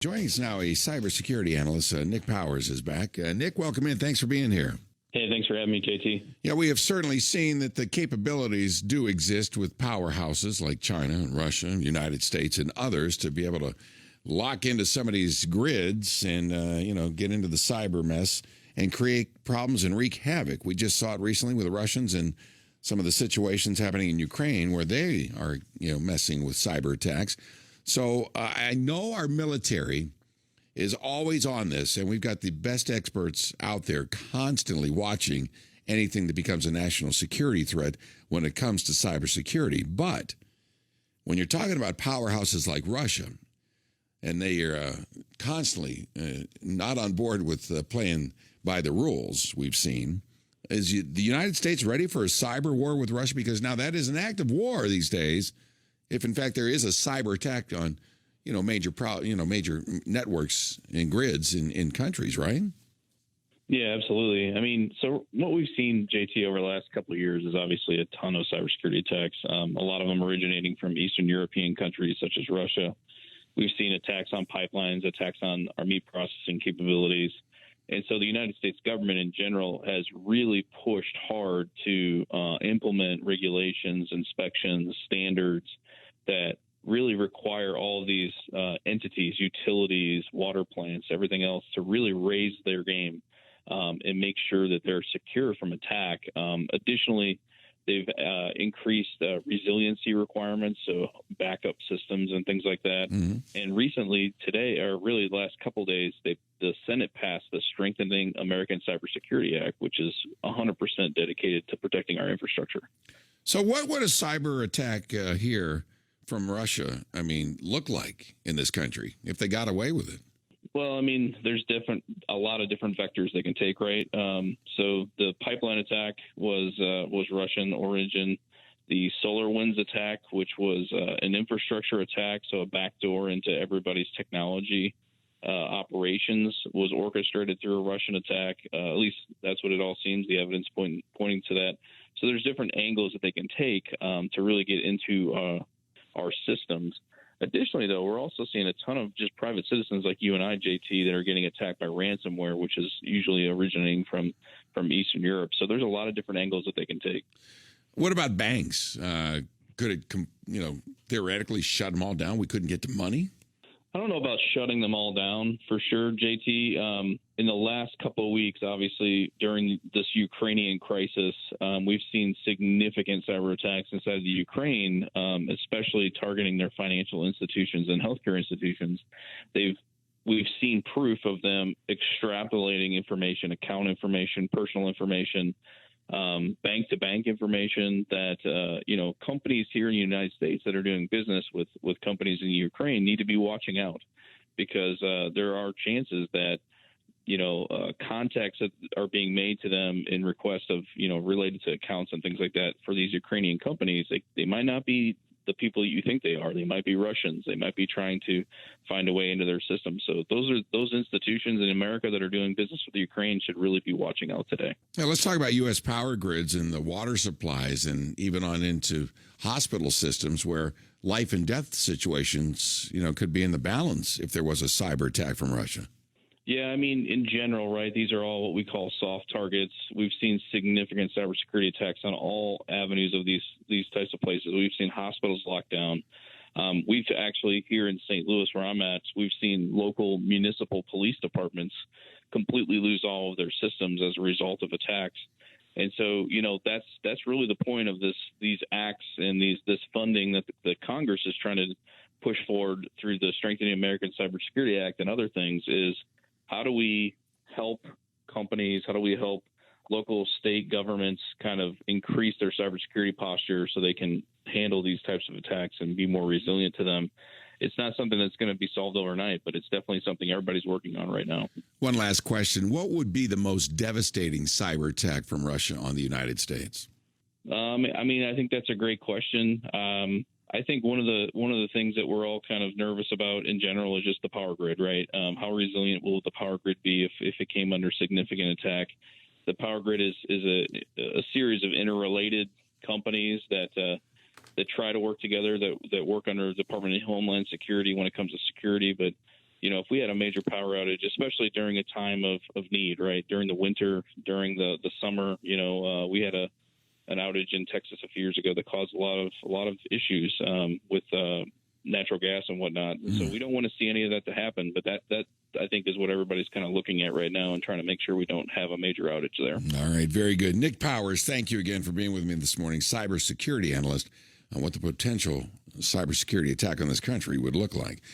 Joining us now, a cybersecurity analyst, Nick Powers, is back. Nick, welcome in. Thanks for being here. Hey, thanks for having me, JT. Yeah, we have certainly seen that the capabilities do exist with powerhouses like China and Russia and the United States and others to be able to lock into some of these grids and, get into the cyber mess and create problems and wreak havoc. We just saw it recently with the Russians and some of the situations happening in Ukraine where they are, messing with cyber attacks. So I know our military is always on this, and we've got the best experts out there constantly watching anything that becomes a national security threat when it comes to cybersecurity. But when you're talking about powerhouses like Russia, and they are constantly not on board with playing by the rules we've seen, is the United States ready for a cyber war with Russia? Because now that is an active war these days. If in fact there is a cyber attack on, major networks and grids in countries, right? Yeah, absolutely. I mean, so what we've seen, JT, over the last couple of years is obviously a ton of cybersecurity attacks. A lot of them originating from Eastern European countries such as Russia. We've seen attacks on pipelines, attacks on our meat processing capabilities. And so the United States government in general has really pushed hard to implement regulations, inspections, standards that really require all of these entities, utilities, water plants, everything else to really raise their game and make sure that they're secure from attack. Additionally, they've increased resiliency requirements, so backup systems and things like that. Mm-hmm. And recently, today, or really the last couple of days, the Senate passed the Strengthening American Cybersecurity Act, which is 100% dedicated to protecting our infrastructure. So what would a cyber attack here from Russia, look like in this country if they got away with it? Well, there's a lot of different vectors they can take, right? So the pipeline attack was Russian origin. The SolarWinds attack, which was an infrastructure attack, so a backdoor into everybody's technology operations, was orchestrated through a Russian attack. At least that's what it all seems. The evidence pointing to that. So there's different angles that they can take to really get into our systems. Additionally, though, we're also seeing a ton of just private citizens like you and I, JT, that are getting attacked by ransomware, which is usually originating from Eastern Europe. So there's a lot of different angles that they can take. What about banks? Could it, theoretically shut them all down? We couldn't get the money? I don't know about shutting them all down for sure, JT. In the last couple of weeks, obviously, during this Ukrainian crisis, we've seen significant cyber attacks inside of the Ukraine, especially targeting their financial institutions and healthcare institutions. We've seen proof of them extrapolating information, account information, personal information, bank-to-bank information that, companies here in the United States that are doing business with companies in Ukraine need to be watching out, because there are chances that, contacts that are being made to them in request of, related to accounts and things like that for these Ukrainian companies, they might not be the people you think they are. They might be Russians. They might be trying to find a way into their system. So those institutions in America that are doing business with Ukraine should really be watching out today. Now, let's talk about U.S. power grids and the water supplies, and even on into hospital systems where life and death situations, could be in the balance if there was a cyber attack from Russia. Yeah, in general, right, these are all what we call soft targets. We've seen significant cybersecurity attacks on all avenues of these types of places. We've seen hospitals locked down. We've actually, here in St. Louis, where I'm at, we've seen local municipal police departments completely lose all of their systems as a result of attacks. And so, that's really the point of these acts and this funding that the Congress is trying to push forward through the Strengthening American Cybersecurity Act and other things is, how do we help companies? How do we help local state governments kind of increase their cybersecurity posture so they can handle these types of attacks and be more resilient to them? It's not something that's going to be solved overnight, but it's definitely something everybody's working on right now. One last question. What would be the most devastating cyber attack from Russia on the United States? I think that's a great question. I think one of the things that we're all kind of nervous about in general is just the power grid, right? How resilient will the power grid be if it came under significant attack? The power grid is a series of interrelated companies that try to work together, that work under the Department of Homeland Security when it comes to security. But if we had a major power outage, especially during a time of need, right, during the winter, during the summer, we had an outage in Texas a few years ago that caused a lot of issues with natural gas and whatnot. So we don't want to see any of that to happen. But that I think is what everybody's kind of looking at right now and trying to make sure we don't have a major outage there. All right, very good. Nick Powers, thank you again for being with me this morning, cybersecurity analyst, on what the potential cybersecurity attack on this country would look like.